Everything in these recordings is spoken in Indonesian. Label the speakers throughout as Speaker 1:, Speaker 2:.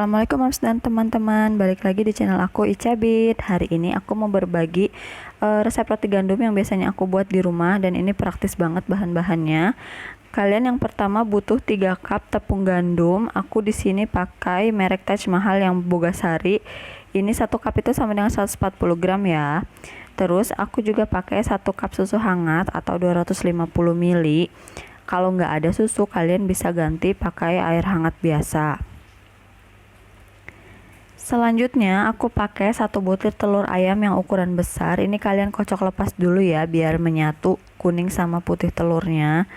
Speaker 1: Assalamualaikum Mas dan teman-teman, balik lagi di channel aku Ica Bit. Hari ini aku mau berbagi resep roti gandum yang biasanya aku buat di rumah, dan ini praktis banget bahan-bahannya. Kalian yang pertama butuh 3 cup tepung gandum. Aku di sini pakai merek Taj Mahal yang Bogasari. Ini 1 cup itu sama dengan 140 gram ya. Terus aku juga pakai 1 cup susu hangat atau 250 ml. Kalau nggak ada susu, kalian bisa ganti pakai air hangat biasa. Selanjutnya aku pakai 1 butir telur ayam yang ukuran besar. Ini kalian kocok lepas dulu ya, biar menyatu kuning sama putih telurnya.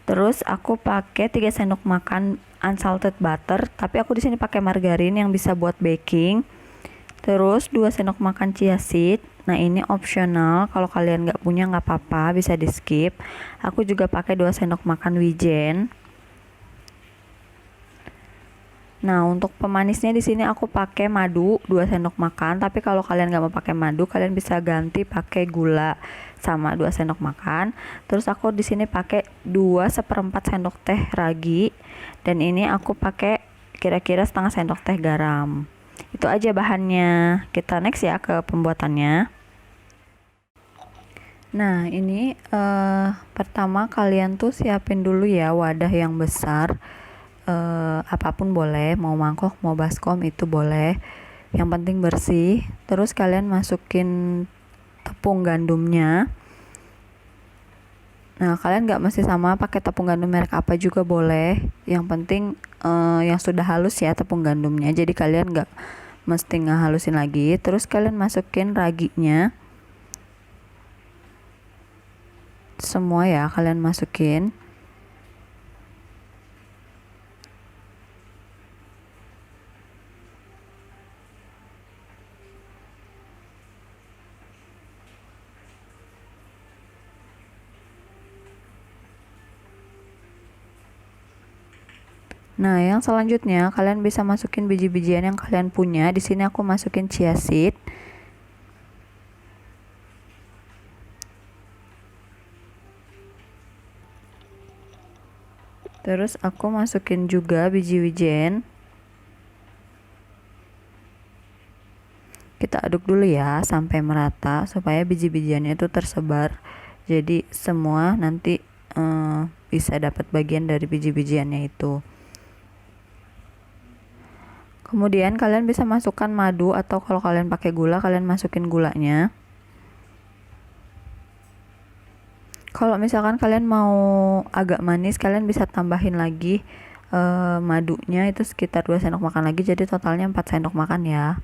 Speaker 1: Terus aku pakai 3 sendok makan unsalted butter, tapi aku di sini pakai margarin yang bisa buat baking. Terus 2 sendok makan chia seed. Nah ini opsional, kalau kalian nggak punya nggak apa-apa, bisa di skip. Aku juga pakai 2 sendok makan wijen. Nah untuk pemanisnya di sini aku pakai madu 2 sendok makan, tapi kalau kalian nggak mau pakai madu, kalian bisa ganti pakai gula sama 2 sendok makan. Terus aku di sini pakai 2/4 sendok teh ragi, dan ini aku pakai kira-kira setengah sendok teh garam. Itu aja bahannya. Kita next ya ke pembuatannya. Nah ini pertama kalian tuh siapin dulu ya wadah yang besar. Apapun boleh, mau mangkok mau baskom itu boleh, yang penting bersih. Terus kalian masukin tepung gandumnya. Nah kalian nggak mesti sama pakai tepung gandum merek apa juga boleh, yang penting yang sudah halus ya tepung gandumnya, jadi kalian nggak mesti ngehalusin lagi. Terus kalian masukin raginya semua ya, kalian masukin. Nah, yang selanjutnya kalian bisa masukin biji-bijian yang kalian punya. Di sini aku masukin chia seed. Terus aku masukin juga biji wijen. Kita aduk dulu ya sampai merata supaya biji-bijiannya itu tersebar. Jadi semua nanti bisa dapat bagian dari biji-bijiannya itu. Kemudian kalian bisa masukkan madu, atau kalau kalian pakai gula, kalian masukin gulanya. Kalau misalkan kalian mau agak manis, kalian bisa tambahin lagi madunya itu sekitar 2 sendok makan lagi, jadi totalnya 4 sendok makan ya.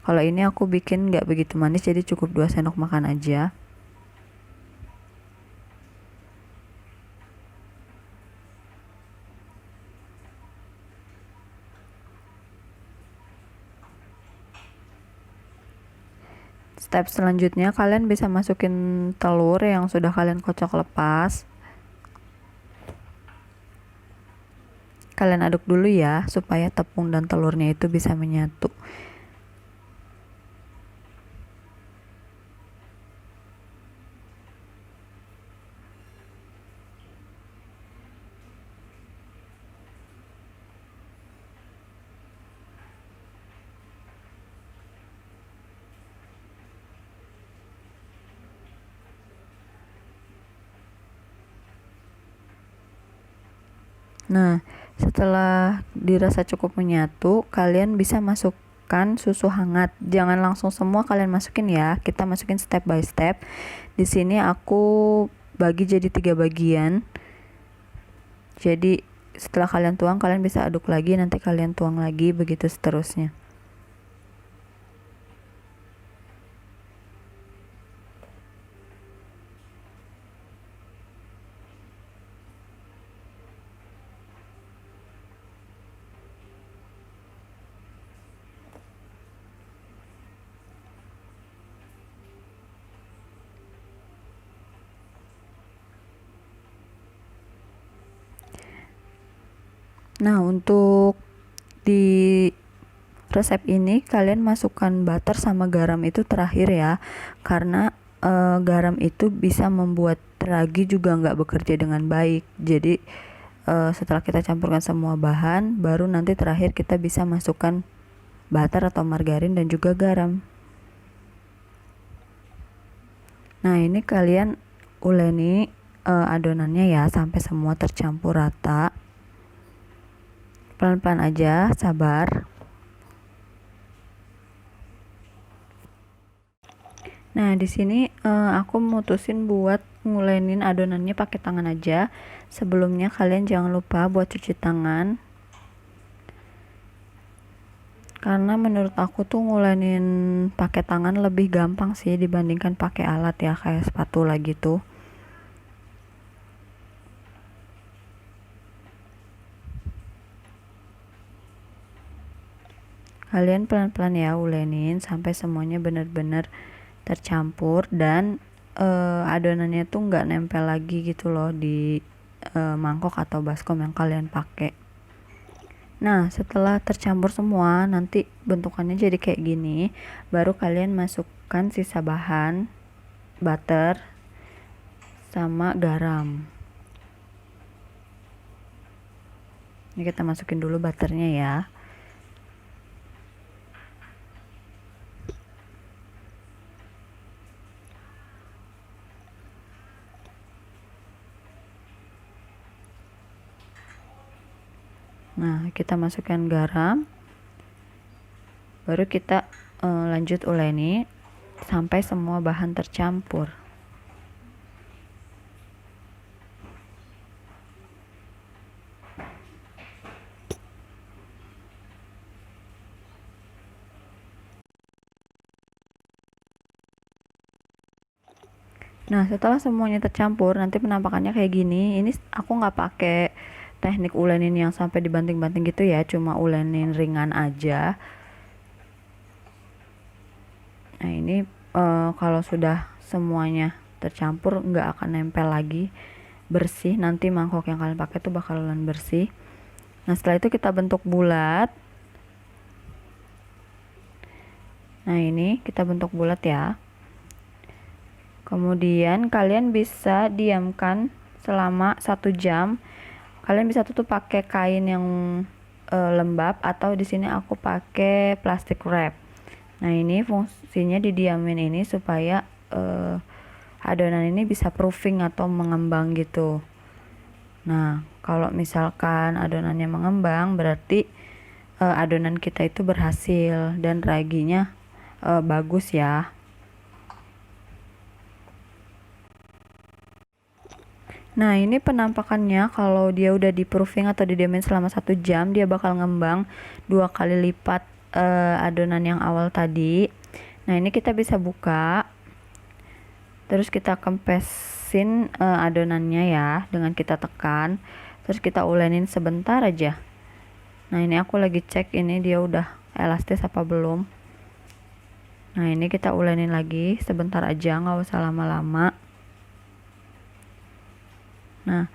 Speaker 1: Kalau ini aku bikin nggak begitu manis, jadi cukup 2 sendok makan aja. Step selanjutnya kalian bisa masukin telur yang sudah kalian kocok lepas. Kalian aduk dulu ya supaya tepung dan telurnya itu bisa menyatu. Nah, setelah dirasa cukup menyatu, kalian bisa masukkan susu hangat. Jangan langsung semua kalian masukin ya. Kita masukin step by step. Di sini aku bagi jadi 3 bagian. Jadi setelah kalian tuang, kalian bisa aduk lagi, nanti kalian tuang lagi, begitu seterusnya. Nah, untuk di resep ini kalian masukkan butter sama garam itu terakhir ya, karena garam itu bisa membuat ragi juga nggak bekerja dengan baik. Jadi setelah kita campurkan semua bahan, baru nanti terakhir kita bisa masukkan butter atau margarin dan juga garam. Nah, ini kalian uleni adonannya ya sampai semua tercampur rata. Pelan-pelan aja, sabar. Nah, di sini aku mutusin buat ngulenin adonannya pakai tangan aja. Sebelumnya kalian jangan lupa buat cuci tangan. Karena menurut aku tuh ngulenin pakai tangan lebih gampang sih dibandingkan pakai alat ya, kayak spatula gitu. Kalian pelan-pelan ya ulenin sampai semuanya benar-benar tercampur dan adonannya tuh nggak nempel lagi gitu loh di mangkok atau baskom yang kalian pakai. Nah, setelah tercampur semua, nanti bentukannya jadi kayak gini. Baru kalian masukkan sisa bahan, butter, sama garam. Ini kita masukin dulu butternya ya. Nah, kita masukkan garam. Baru kita lanjut uleni sampai semua bahan tercampur. Nah, setelah semuanya tercampur, nanti penampakannya kayak gini. Ini aku nggak pakai teknik ulenin yang sampai dibanting-banting gitu ya, cuma ulenin ringan aja. Nah, ini kalau sudah semuanya tercampur nggak akan nempel lagi, bersih. Nanti mangkok yang kalian pakai tuh bakalan bersih. Nah, setelah itu kita bentuk bulat. Nah, ini kita bentuk bulat ya. Kemudian kalian bisa diamkan selama 1 jam. Kalian bisa tutup pakai kain yang lembab atau di sini aku pakai plastik wrap. Nah, ini fungsinya didiamin ini supaya adonan ini bisa proofing atau mengembang gitu. Nah, kalau misalkan adonannya mengembang berarti adonan kita itu berhasil dan raginya bagus ya. Nah, ini penampakannya kalau dia udah di proofing atau didiamin selama 1 jam, dia bakal ngembang 2 kali lipat adonan yang awal tadi. Nah, ini kita bisa buka. Terus kita kempesin adonannya ya dengan kita tekan. Terus kita ulenin sebentar aja. Nah, ini aku lagi cek ini dia udah elastis apa belum. Nah, ini kita ulenin lagi sebentar aja, nggak usah lama-lama. Nah,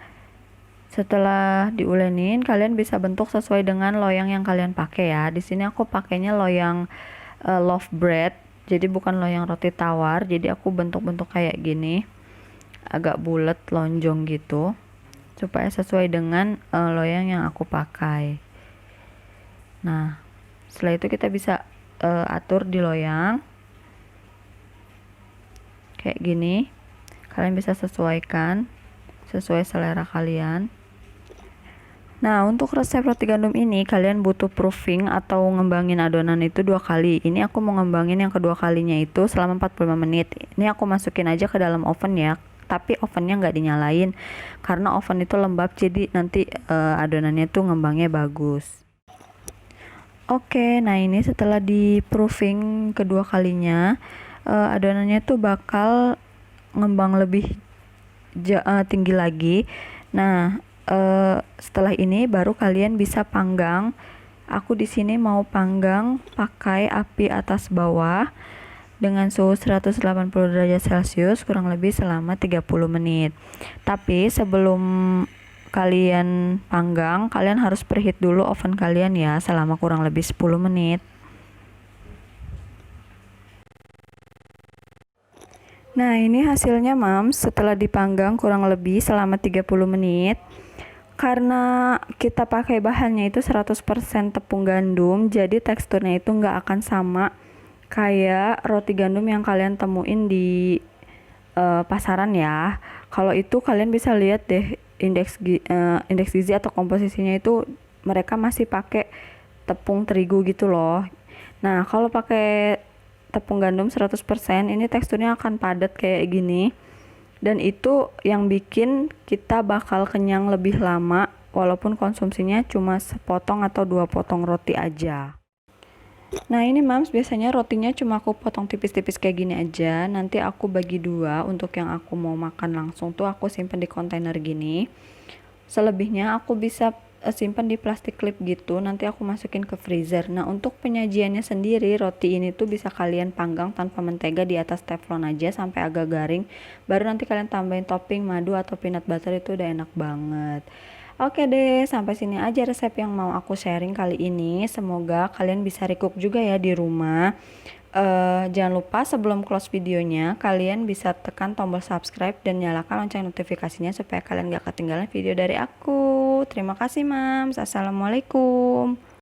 Speaker 1: setelah diulenin, kalian bisa bentuk sesuai dengan loyang yang kalian pakai ya. Di sini aku pakainya loyang loaf bread, jadi bukan loyang roti tawar. Jadi aku bentuk-bentuk kayak gini, agak bulat, lonjong gitu, supaya sesuai dengan loyang yang aku pakai. Nah, setelah itu kita bisa atur di loyang kayak gini. Kalian bisa sesuaikan sesuai selera kalian. Nah, untuk resep roti gandum ini kalian butuh proofing atau ngembangin adonan itu 2 kali. Ini aku mau ngembangin yang kedua kalinya itu selama 45 menit. Ini aku masukin aja ke dalam oven ya. Tapi ovennya nggak dinyalain karena oven itu lembab, jadi nanti adonannya tuh ngembangnya bagus. Oke, nah ini setelah di proofing kedua kalinya, adonannya tuh bakal ngembang lebih tinggi lagi. Nah, setelah ini baru kalian bisa panggang. Aku di sini mau panggang pakai api atas bawah dengan suhu 180 derajat Celcius kurang lebih selama 30 menit. Tapi sebelum kalian panggang, kalian harus preheat dulu oven kalian ya selama kurang lebih 10 menit. Nah, ini hasilnya Mams setelah dipanggang kurang lebih selama 30 menit. Karena kita pakai bahannya itu 100% tepung gandum, jadi teksturnya itu nggak akan sama kayak roti gandum yang kalian temuin di pasaran ya. Kalau itu kalian bisa lihat deh indeks gizi atau komposisinya itu mereka masih pakai tepung terigu gitu loh. Nah, kalau pakai tepung gandum 100% ini teksturnya akan padat kayak gini. Dan itu yang bikin kita bakal kenyang lebih lama walaupun konsumsinya cuma sepotong atau 2 potong roti aja. Nah ini mams, biasanya rotinya cuma aku potong tipis-tipis kayak gini aja. Nanti aku bagi dua, untuk yang aku mau makan langsung tuh aku simpen di kontainer gini. Selebihnya aku bisa simpan di plastik clip gitu, nanti aku masukin ke freezer. Nah untuk penyajiannya sendiri, roti ini tuh bisa kalian panggang tanpa mentega di atas teflon aja sampai agak garing. Baru nanti kalian tambahin topping madu atau peanut butter, itu udah enak banget. Oke deh, sampai sini aja resep yang mau aku sharing kali ini. Semoga kalian bisa recook juga ya di rumah. Jangan lupa sebelum close videonya, kalian bisa tekan tombol subscribe dan nyalakan lonceng notifikasinya supaya kalian gak ketinggalan video dari aku. Terima kasih mams. Assalamualaikum.